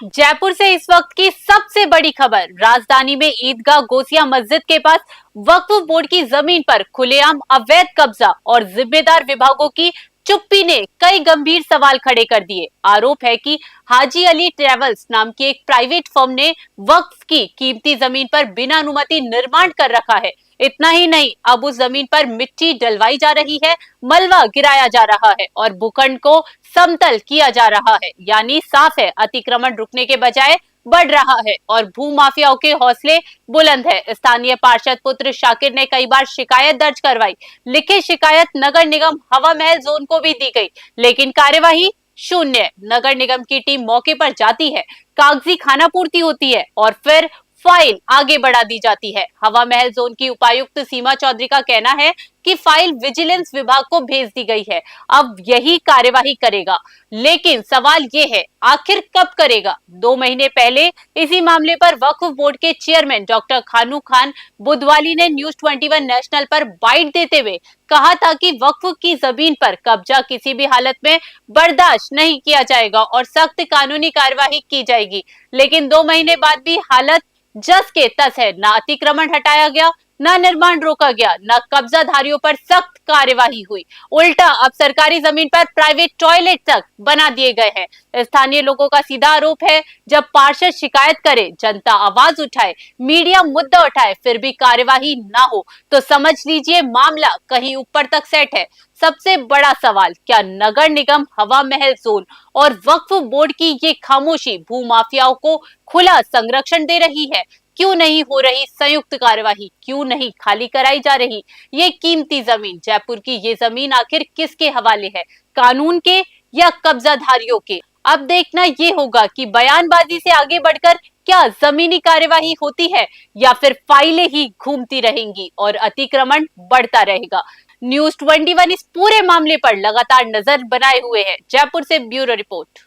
जयपुर से इस वक्त की सबसे बड़ी खबर। राजधानी में ईदगाह गोसिया मस्जिद के पास वक्फ बोर्ड की जमीन पर खुलेआम अवैध कब्जा और जिम्मेदार विभागों की चुप्पी ने कई गंभीर सवाल खड़े कर दिए। आरोप है कि हाजी अली ट्रेवल्स नाम की एक प्राइवेट फर्म ने वक्फ की कीमती जमीन पर बिना अनुमति निर्माण कर रखा है। इतना ही नहीं, अब उस जमीन पर मिट्टी डलवाई जा रही है, मलबा गिराया जा रहा है और भूखंड को समतल किया जा रहा है। यानी साफ है, अतिक्रमण रुकने के बजाय बढ़ रहा है और भूमाफियाओं के हौसले बुलंद है। स्थानीय पार्षद पुत्र शाकिर ने कई बार शिकायत दर्ज करवाई। लिखित शिकायत नगर निगम हवा महल जोन को भी दी गई, लेकिन कार्यवाही शून्य। नगर निगम की टीम मौके पर जाती है, कागजी खानापूर्ति होती है और फिर फाइल आगे बढ़ा दी जाती है। हवा महल जोन की उपायुक्त सीमा चौधरी का कहना है कि फाइल विजिलेंस विभाग को भेज दी गई है, अब यही कार्यवाही करेगा। लेकिन सवाल ये है, आखिर कब करेगा? 2 महीने पहले इसी मामले पर वक्फ बोर्ड के चेयरमैन डॉक्टर खानू खान बुधवाली ने न्यूज 21 नेशनल पर बाइट देते हुए कहा था कि वक्फ की जमीन पर कब्जा किसी भी हालत में बर्दाश्त नहीं किया जाएगा और सख्त कानूनी कार्यवाही की जाएगी। लेकिन 2 महीने बाद भी हालत जस के तस है। न अतिक्रमण हटाया गया, न निर्माण रोका गया, न कब्जाधारियों पर सख्त कार्यवाही हुई। उल्टा अब सरकारी जमीन पर प्राइवेट टॉयलेट तक बना दिए गए हैं। स्थानीय लोगों का सीधा आरोप है, जब पार्षद शिकायत करे, जनता आवाज उठाए, मीडिया मुद्दा उठाए, फिर भी कार्यवाही ना हो तो समझ लीजिए मामला कहीं ऊपर तक सेट है। सबसे बड़ा सवाल, क्या नगर निगम हवा महल जोन और वक्फ बोर्ड की ये खामोशी भूमाफियाओं को खुला संरक्षण दे रही है? क्यों नहीं हो रही संयुक्त कार्यवाही? क्यों नहीं खाली कराई जा रही ये कीमती जमीन? जयपुर की ये जमीन आखिर किसके हवाले है, कानून के या कब्जाधारियों के? अब देखना ये होगा कि बयानबाजी से आगे बढ़कर क्या जमीनी कार्यवाही होती है या फिर फाइलें ही घूमती रहेंगी और अतिक्रमण बढ़ता रहेगा। न्यूज 21 इस पूरे मामले पर लगातार नजर बनाए हुए है। जयपुर से ब्यूरो रिपोर्ट।